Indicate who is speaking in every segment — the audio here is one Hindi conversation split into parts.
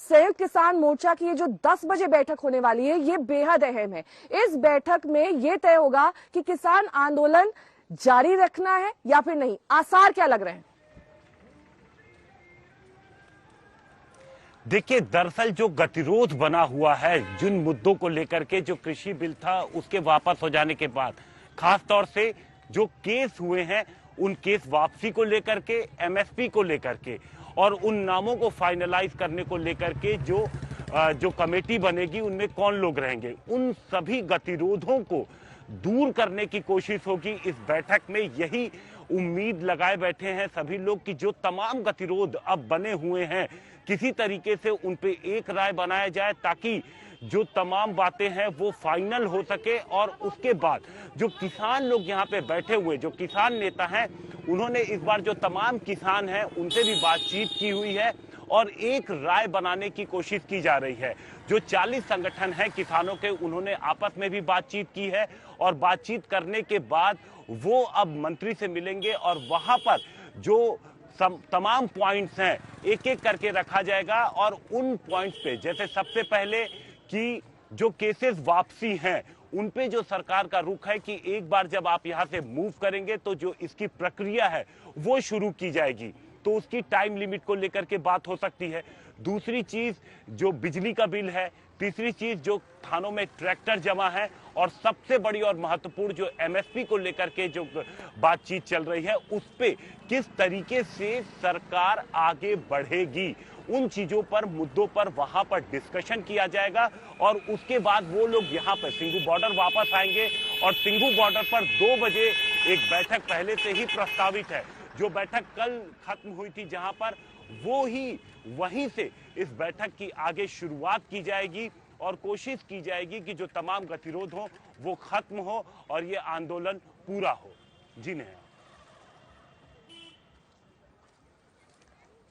Speaker 1: संयुक्त किसान मोर्चा की ये जो 10 बजे बैठक होने वाली है, ये बेहद अहम है। इस बैठक में ये तय होगा कि किसान आंदोलन जारी रखना है या फिर नहीं। आसार क्या लग रहे हैं?
Speaker 2: देखिए, दरअसल जो गतिरोध बना हुआ है जिन मुद्दों को लेकर के, जो कृषि बिल था उसके वापस हो जाने के बाद, खास तौर से जो केस हुए हैं उन केस वापसी को लेकर के, एमएसपी को लेकर के और उन नामों को फाइनलाइज करने को लेकर के जो कमेटी बनेगी उनमें कौन लोग रहेंगे, उन सभी गतिरोधों को दूर करने की कोशिश होगी। इस बैठक में यही उम्मीद लगाए बैठे हैं सभी लोग कि जो तमाम गतिरोध अब बने हुए हैं किसी तरीके से उन पे एक राय बनाया जाए, ताकि जो तमाम बातें हैं वो फाइनल हो सके। और उसके बाद जो किसान लोग यहाँ पे बैठे हुए, जो किसान नेता हैं, उन्होंने इस बार जो तमाम किसान हैं उनसे भी बातचीत की हुई है और एक राय बनाने की कोशिश की जा रही है। जो 40 संगठन हैं किसानों के, उन्होंने आपस में भी बातचीत की है और बातचीत करने के बाद वो अब मंत्री से मिलेंगे और वहां पर जो तमाम पॉइंट्स हैं एक एक करके रखा जाएगा। और उन पॉइंट्स पे, जैसे सबसे पहले कि जो केसेस वापसी हैं उन पे जो सरकार का रुख है कि एक बार जब आप यहां से मूव करेंगे तो जो इसकी प्रक्रिया है वो शुरू की जाएगी, तो उसकी टाइम लिमिट को लेकर के बात हो सकती है। दूसरी चीज जो बिजली का बिल है, तीसरी चीज जो थानों में ट्रैक्टर जमा है, और सबसे बड़ी और महत्वपूर्ण जो एमएसपी को लेकर के जो बातचीत चल रही है उस पे किस तरीके से सरकार आगे बढ़ेगी, उन चीजों पर, मुद्दों पर वहां पर डिस्कशन किया जाएगा। और उसके बाद वो लोग यहाँ पर सिंघू बॉर्डर वापस आएंगे और सिंघू बॉर्डर पर 2 बजे एक बैठक पहले से ही प्रस्तावित है। जो बैठक कल खत्म हुई थी जहां पर, वो ही वहीं से इस बैठक की आगे शुरुआत की जाएगी और कोशिश की जाएगी कि जो तमाम गतिरोध हो वो खत्म हो और ये आंदोलन पूरा हो। जी नहीं,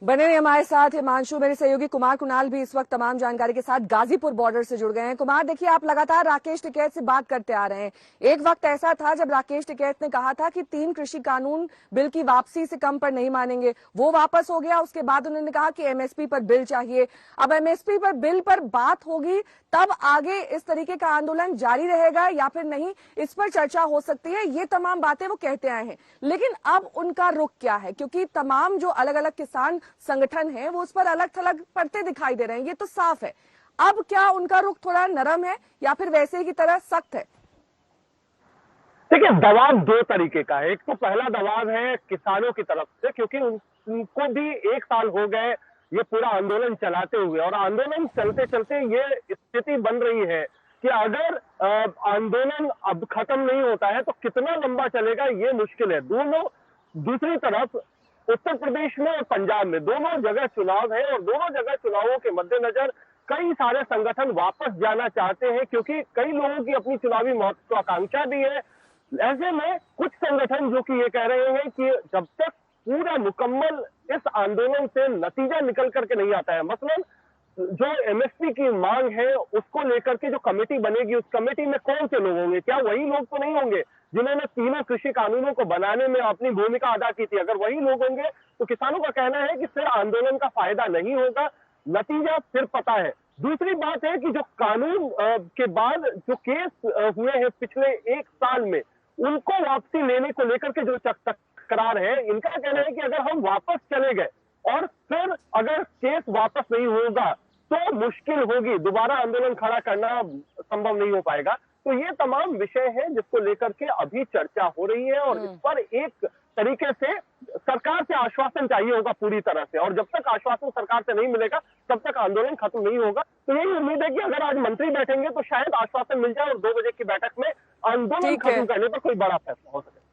Speaker 1: बने रहिए हमारे साथ हिमांशु। मेरे सहयोगी कुमार कुणाल भी इस वक्त तमाम जानकारी के साथ गाजीपुर बॉर्डर से जुड़ गए हैं। कुमार, देखिए, आप लगातार राकेश टिकैत से बात करते आ रहे हैं। एक वक्त ऐसा था जब राकेश टिकैत ने कहा था कि 3 कृषि कानून बिल की वापसी से कम पर नहीं मानेंगे, वो वापस हो गया। उसके बाद उन्होंने कहा कि एमएसपी पर बिल चाहिए। अब एमएसपी पर बिल पर बात होगी तब आगे इस तरीके का आंदोलन जारी रहेगा या फिर नहीं, इस पर चर्चा हो सकती है। ये तमाम बातें वो कहते आए हैं, लेकिन अब उनका रुख क्या है? क्योंकि तमाम जो अलग अलग किसान संगठन है वो उस पर अलग थलग पड़ते दिखाई दे रहे हैं, ये तो साफ है। अब क्या उनका रुख थोड़ा नरम है या फिर वैसे ही की तरह सख्त है?
Speaker 3: देखिए, दबाव 2 तरीके का है। एक तो पहला दबाव है किसानों की तरफ से, क्योंकि उनको भी 1 साल हो गए ये पूरा आंदोलन चलाते हुए, और आंदोलन चलते चलते ये स्थिति बन रही है कि अगर आंदोलन अब खत्म नहीं होता है तो कितना लंबा चलेगा ये मुश्किल है। दूसरी तरफ उत्तर प्रदेश में और पंजाब में दोनों जगह चुनाव है और दोनों जगह चुनावों के मद्देनजर कई सारे संगठन वापस जाना चाहते हैं, क्योंकि कई लोगों की अपनी चुनावी महत्वाकांक्षा भी है। ऐसे में कुछ संगठन जो कि ये कह रहे हैं कि जब तक पूरा मुकम्मल इस आंदोलन से नतीजा निकल करके नहीं आता है, मसलन जो एमएसपी की मांग है उसको लेकर के जो कमेटी बनेगी, उस कमेटी में कौन से लोग होंगे? क्या वही लोग तो नहीं होंगे जिन्होंने तीनों कृषि कानूनों को बनाने में अपनी भूमिका अदा की थी? अगर वही लोग होंगे तो किसानों का कहना है कि फिर आंदोलन का फायदा नहीं होगा, नतीजा फिर पता है। दूसरी बात है कि जो कानून के बाद जो केस हुए हैं पिछले 1 साल में, उनको वापसी लेने को लेकर के जो तकरार है, इनका कहना है कि अगर हम वापस चले गए और फिर अगर केस वापस नहीं होगा तो मुश्किल होगी, दोबारा आंदोलन खड़ा करना संभव नहीं हो पाएगा। तो ये तमाम विषय हैं जिसको लेकर के अभी चर्चा हो रही है और इस पर एक तरीके से सरकार से आश्वासन चाहिए होगा पूरी तरह से, और जब तक आश्वासन सरकार से नहीं मिलेगा तब तक आंदोलन खत्म नहीं होगा। तो यही उम्मीद है कि अगर आज मंत्री बैठेंगे तो शायद आश्वासन मिल जाए और 2 बजे की बैठक में आंदोलन खत्म करने पर कोई बड़ा फैसला हो सके।